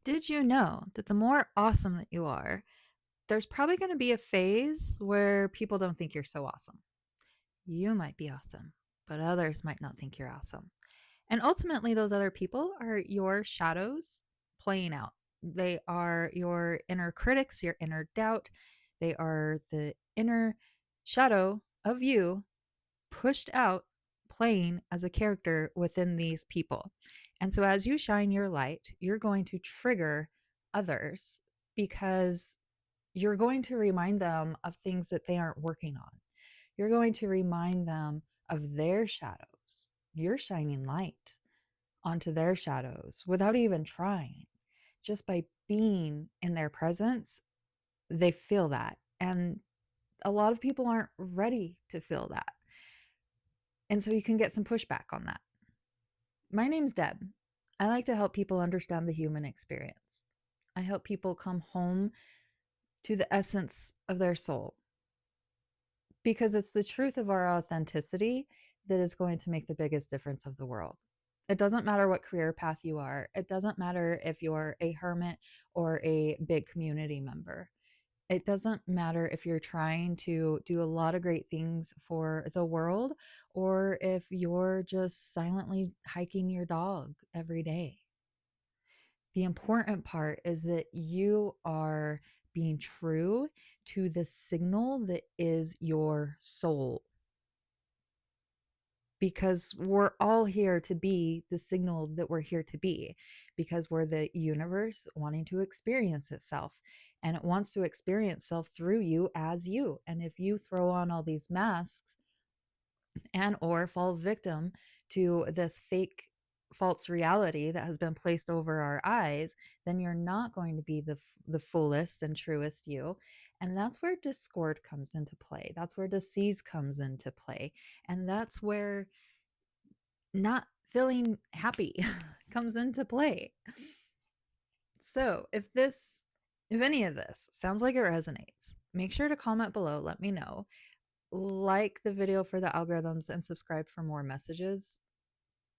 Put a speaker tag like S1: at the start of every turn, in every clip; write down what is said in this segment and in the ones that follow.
S1: Did you know that the more awesome that you are, there's probably going to be a phase where people don't think you're so awesome? You might be awesome, but others might not think you're awesome. And ultimately, those other people are your shadows playing out. They are your inner critics, your inner doubt. They are the inner shadow of you pushed out playing as a character within these people. And so as you shine your light, you're going to trigger others because you're going to remind them of things that they aren't working on. You're going to remind them of their shadows. You're shining light onto their shadows without even trying. Just by being in their presence, they feel that. And a lot of people aren't ready to feel that. And so you can get some pushback on that. My name's Deb. I like to help people understand the human experience. I help people come home to the essence of their soul because it's the truth of our authenticity that is going to make the biggest difference of the world. It doesn't matter what career path you are. It doesn't matter if you're a hermit or a big community member. It doesn't matter if you're trying to do a lot of great things for the world or if you're just silently hiking your dog every day. The important part is that you are being true to the signal that is your soul, because we're all here to be the signal that we're here to be, because we're the universe wanting to experience itself, and it wants to experience itself through you as you. And if you throw on all these masks and or fall victim to this fake false reality that has been placed over our eyes, then you're not going to be the fullest and truest you. And that's where discord comes into play. That's where disease comes into play. And that's where not feeling happy comes into play. So, if any of this sounds like it resonates, make sure to comment below, let me know. Like the video for the algorithms and subscribe for more messages.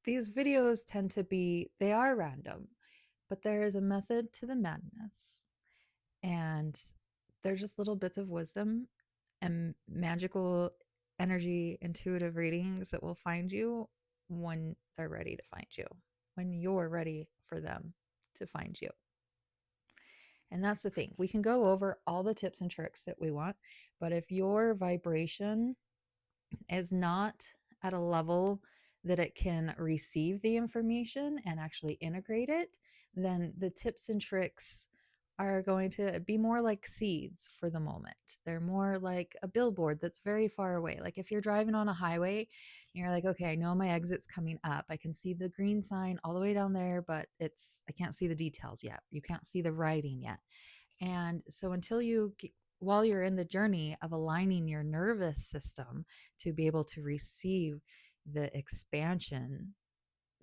S1: These videos tend to be, they are random, but there is a method to the madness. And they're just little bits of wisdom and magical energy, intuitive readings that will find you when they're ready to find you, when you're ready for them to find you. And that's the thing. We can go over all the tips and tricks that we want, but if your vibration is not at a level that it can receive the information and actually integrate it, then the tips and tricks are going to be more like seeds for the moment. They're more like a billboard that's very far away. Like if you're driving on a highway and you're like, okay, I know my exit's coming up. I can see the green sign all the way down there, but I can't see the details yet. You can't see the writing yet. And so until while you're in the journey of aligning your nervous system to be able to receive the expansion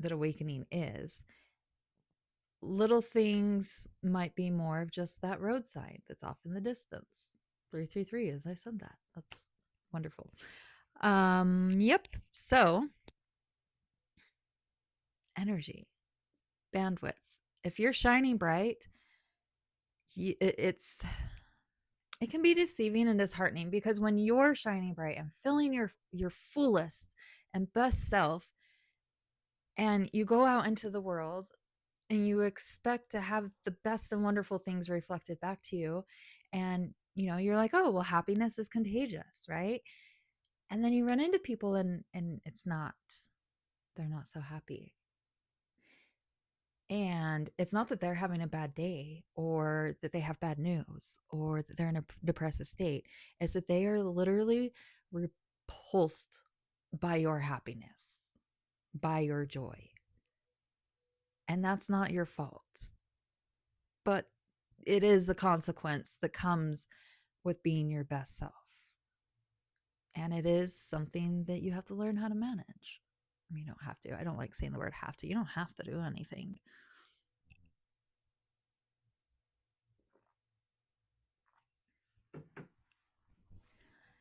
S1: that awakening is, little things might be more of just that road sign that's off in the distance. 333, as I said that. That's wonderful. Yep. So, energy, bandwidth. If you're shining bright, it's it can be deceiving and disheartening, because when you're shining bright and feeling your fullest and best self, and you go out into the world and you expect to have the best and wonderful things reflected back to you, and you're like, oh well, happiness is contagious, right? And then you run into people and it's not, they're not so happy. And it's not that they're having a bad day or that they have bad news or that they're in a depressive state. It's that they are literally repulsed by your happiness, by your joy. And that's not your fault. But it is a consequence that comes with being your best self. And it is something that you have to learn how to manage. I mean, you don't have to. I don't like saying the word have to. You don't have to do anything.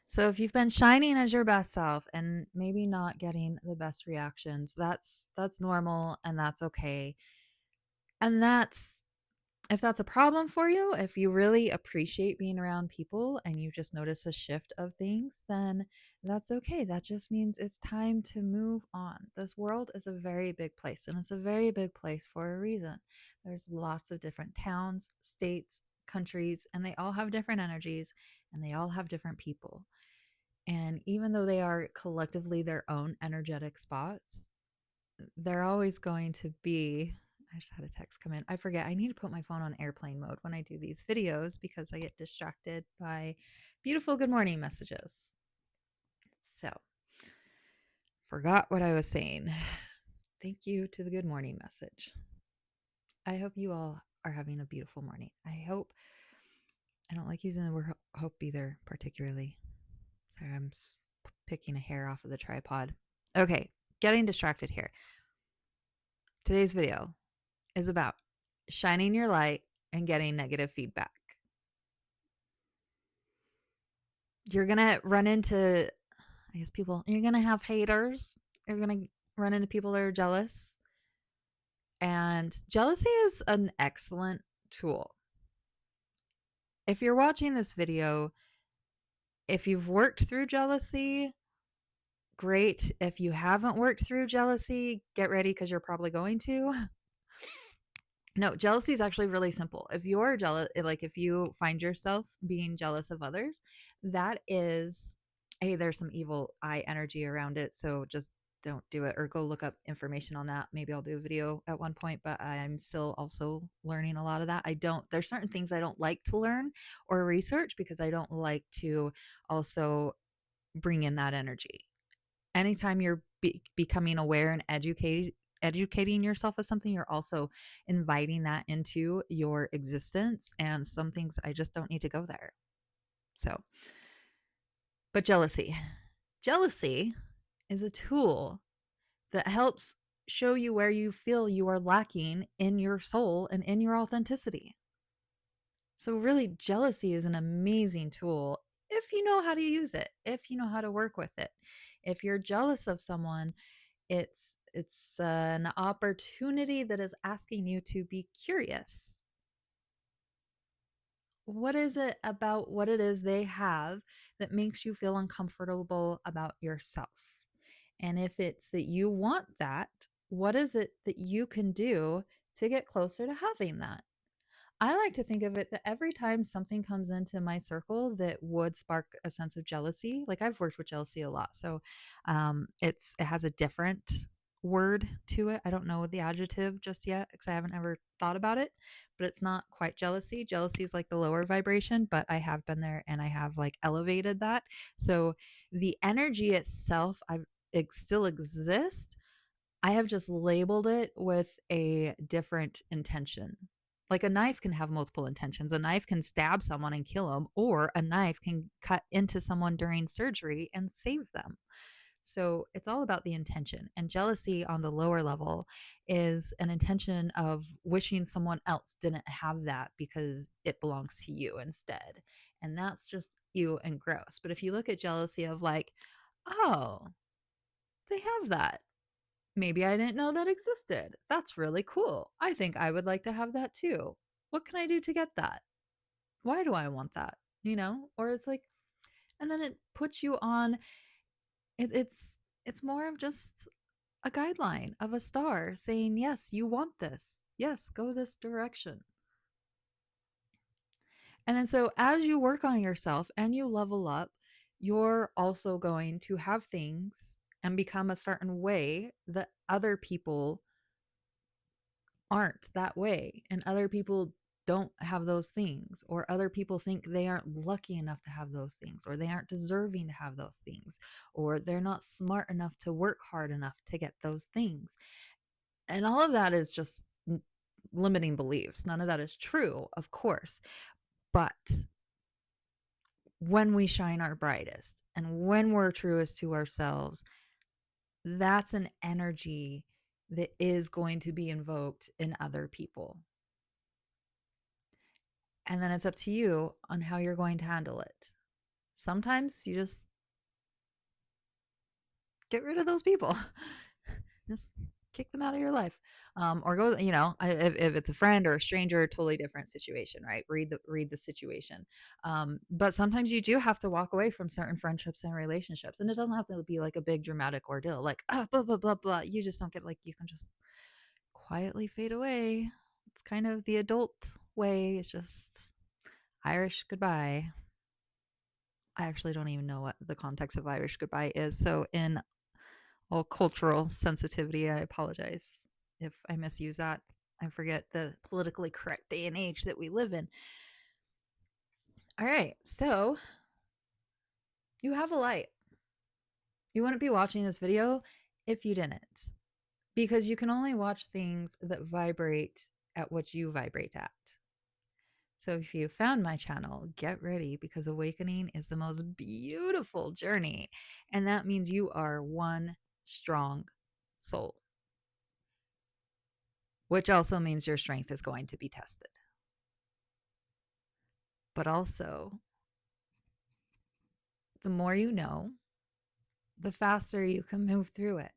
S1: So if you've been shining as your best self and maybe not getting the best reactions, that's normal and that's okay. And that's If that's a problem for you, if you really appreciate being around people and you just notice a shift of things, then that's okay. That just means it's time to move on. This world is a very big place, and it's a very big place for a reason. There's lots of different towns, states, countries, and they all have different energies and they all have different people. And even though they are collectively their own energetic spots, they're always going to be. I just had a text come in. I forget. I need to put my phone on airplane mode when I do these videos because I get distracted by beautiful good morning messages. So, forgot what I was saying. Thank you to the good morning message. I hope you all are having a beautiful morning. I hope. I don't like using the word hope either, particularly. Sorry, I'm picking a hair off of the tripod. Okay, getting distracted here. Today's video is about shining your light and getting negative feedback. You're going to run into, I guess, people, you're going to have haters. You're going to run into people that are jealous. And jealousy is an excellent tool. If you're watching this video, if you've worked through jealousy, great. If you haven't worked through jealousy, get ready because you're probably going to. No, jealousy is actually really simple. If you're jealous, like if you find yourself being jealous of others, that is, hey, there's some evil eye energy around it. So just don't do it, or go look up information on that. Maybe I'll do a video at one point, but I'm still also learning a lot of that. There's certain things I don't like to learn or research because I don't like to also bring in that energy. Anytime you're becoming aware and educating yourself of something, you're also inviting that into your existence. And some things I just don't need to go there. So, but jealousy is a tool that helps show you where you feel you are lacking in your soul and in your authenticity. So, really, jealousy is an amazing tool if you know how to use it, if you know how to work with it. If you're jealous of someone, it's an opportunity that is asking you to be curious. What is it about what it is they have that makes you feel uncomfortable about yourself? And if it's that you want that, what is it that you can do to get closer to having that? I like to think of it that every time something comes into my circle that would spark a sense of jealousy, like I've worked with jealousy a lot, so it has a different word to it. I don't know the adjective just yet because I haven't ever thought about it, but it's not quite jealousy. Jealousy is like the lower vibration, but I have been there and I have like elevated that. So the energy itself, it still exists. I have just labeled it with a different intention. Like a knife can have multiple intentions. A knife can stab someone and kill them, or a knife can cut into someone during surgery and save them. So it's all about the intention. And jealousy on the lower level is an intention of wishing someone else didn't have that because it belongs to you instead. And that's just ew and gross. But if you look at jealousy of like, oh, they have that. Maybe I didn't know that existed. That's really cool. I think I would like to have that too. What can I do to get that? Why do I want that? Or it's like, and then it puts you on it, it's more of just a guideline of a star saying, yes, you want this. Yes, go this direction. And then so as you work on yourself and you level up, you're also going to have things and become a certain way that other people aren't that way, and other people don't have those things, or other people think they aren't lucky enough to have those things, or they aren't deserving to have those things, or they're not smart enough to work hard enough to get those things. And all of that is just limiting beliefs. None of that is true, of course. But when we shine our brightest and when we're truest to ourselves, that's an energy that is going to be invoked in other people. And then it's up to you on how you're going to handle it. Sometimes you just get rid of those people, just kick them out of your life. Or go, if it's a friend or a stranger, totally different situation, right? Read the situation. But sometimes you do have to walk away from certain friendships and relationships, and it doesn't have to be like a big dramatic ordeal, like blah blah blah blah. You just don't get, like, you can just quietly fade away. It's kind of the adult way. It's just Irish goodbye. I actually don't even know what the context of Irish goodbye is. So, in all cultural sensitivity, I apologize if I misuse that. I forget the politically correct day and age that we live in. All right. So, you have a light. You wouldn't be watching this video if you didn't, because you can only watch things that vibrate at what you vibrate at. So if you found my channel, get ready, because awakening is the most beautiful journey. And that means you are one strong soul, which also means your strength is going to be tested. But also, the more you know, the faster you can move through it.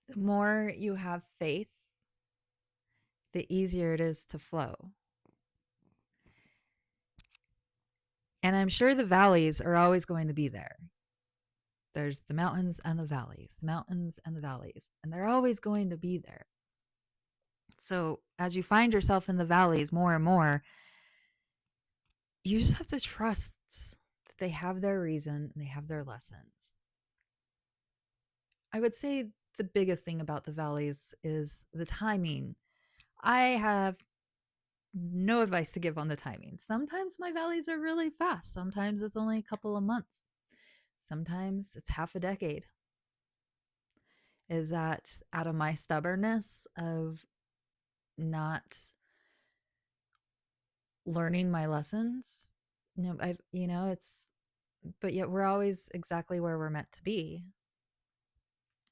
S1: The more you have faith, the easier it is to flow. And I'm sure the valleys are always going to be there. There's the mountains and the valleys, and they're always going to be there. So as you find yourself in the valleys more and more, you just have to trust that they have their reason and they have their lessons. I would say the biggest thing about the valleys is the timing. I have no advice to give on the timing. Sometimes my valleys are really fast. Sometimes it's only a couple of months. Sometimes it's half a decade. Is that out of my stubbornness of not learning my lessons? No, it's, but yet we're always exactly where we're meant to be.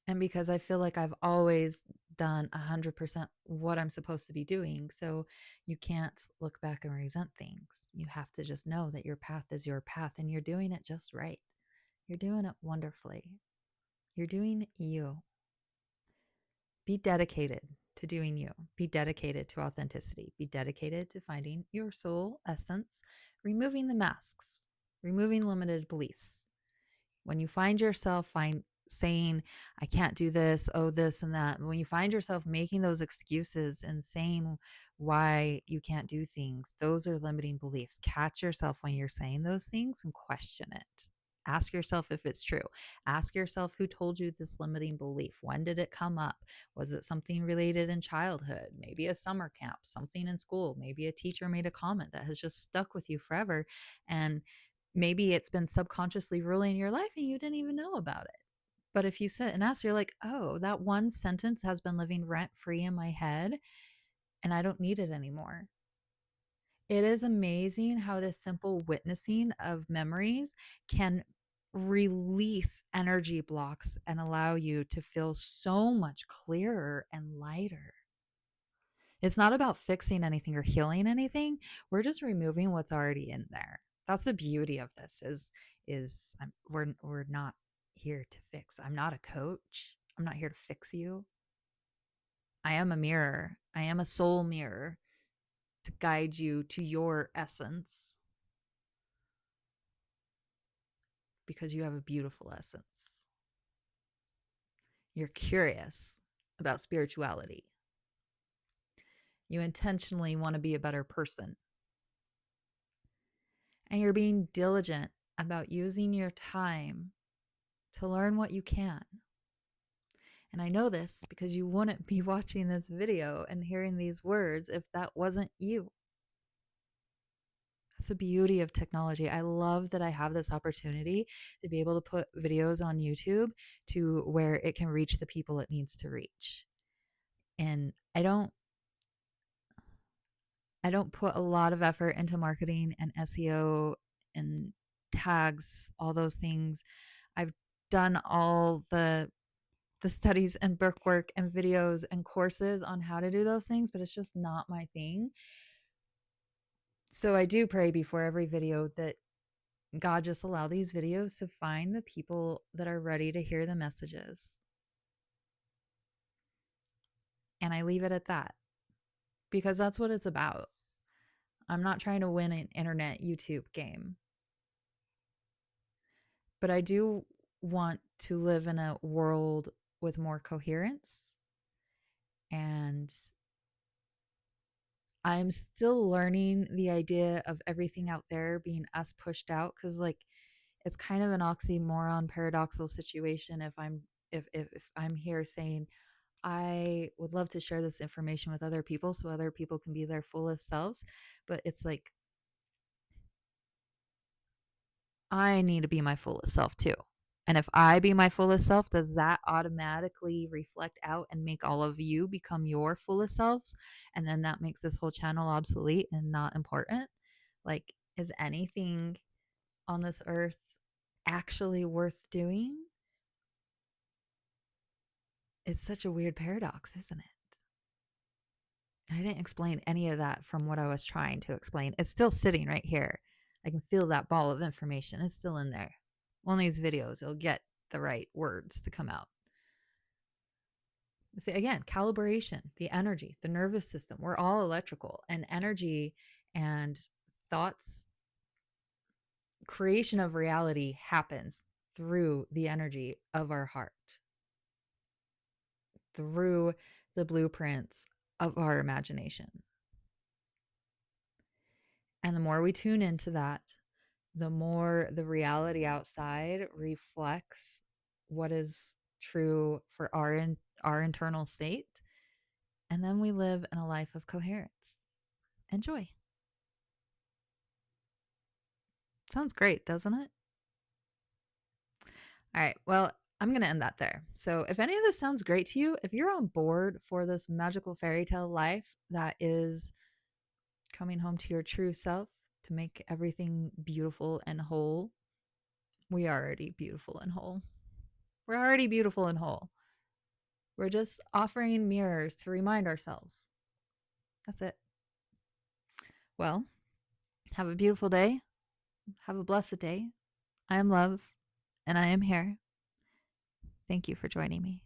S1: And because I feel like I've always done 100% what I'm supposed to be doing. So you can't look back and resent things. You have to just know that your path is your path and you're doing it just right. You're doing it wonderfully. You're doing you. Be dedicated to doing you. Be dedicated to authenticity. Be dedicated to finding your soul essence, removing the masks, removing limited beliefs. When you find yourself saying, I can't do this, oh, this and that, when you find yourself making those excuses and saying why you can't do things, those are limiting beliefs. Catch yourself when you're saying those things and question it. Ask yourself if it's true. Ask yourself who told you this limiting belief. When did it come up? Was it something related in childhood? Maybe a summer camp, something in school. Maybe a teacher made a comment that has just stuck with you forever. And maybe it's been subconsciously ruling your life and you didn't even know about it. But if you sit and ask, you're like, oh, that one sentence has been living rent free in my head and I don't need it anymore. It is amazing how this simple witnessing of memories can release energy blocks and allow you to feel so much clearer and lighter. It's not about fixing anything or healing anything. We're just removing what's already in there. That's the beauty of this we're not here to fix. I'm not a coach. I'm not here to fix you. I am a mirror. I am a soul mirror to guide you to your essence, because you have a beautiful essence. You're curious about spirituality. You intentionally want to be a better person. And you're being diligent about using your time to learn what you can. And I know this because you wouldn't be watching this video and hearing these words if that wasn't you. That's the beauty of technology. I love that I have this opportunity to be able to put videos on YouTube to where it can reach the people it needs to reach. And I don't put a lot of effort into marketing and SEO and tags, all those things. I've done all the studies and book work and videos and courses on how to do those things, but it's just not my thing. So I do pray before every video that God just allow these videos to find the people that are ready to hear the messages. And I leave it at that because that's what it's about. I'm not trying to win an internet YouTube game, but I do want to live in a world with more coherence. And I'm still learning the idea of everything out there being us pushed out because, like, it's kind of an oxymoron, paradoxical situation. If I'm here saying I would love to share this information with other people so other people can be their fullest selves, but it's like I need to be my fullest self too. And if I be my fullest self, does that automatically reflect out and make all of you become your fullest selves? And then that makes this whole channel obsolete and not important? Like, is anything on this earth actually worth doing? It's such a weird paradox, isn't it? I didn't explain any of that from what I was trying to explain. It's still sitting right here. I can feel that ball of information. It's still in there. On these videos, it'll get the right words to come out. See, again, calibration, the energy, the nervous system, we're all electrical, and energy and thoughts, creation of reality happens through the energy of our heart, through the blueprints of our imagination. And the more we tune into that, the more the reality outside reflects what is true for our internal state. And then we live in a life of coherence and joy. Sounds great, doesn't it? All right. Well, I'm going to end that there. So, if any of this sounds great to you, if you're on board for this magical fairy tale life that is coming home to your true self to make everything beautiful and whole, we are already beautiful and whole. We're already beautiful and whole. We're just offering mirrors to remind ourselves. That's it. Well, have a beautiful day. Have a blessed day. I am love, and I am here. Thank you for joining me.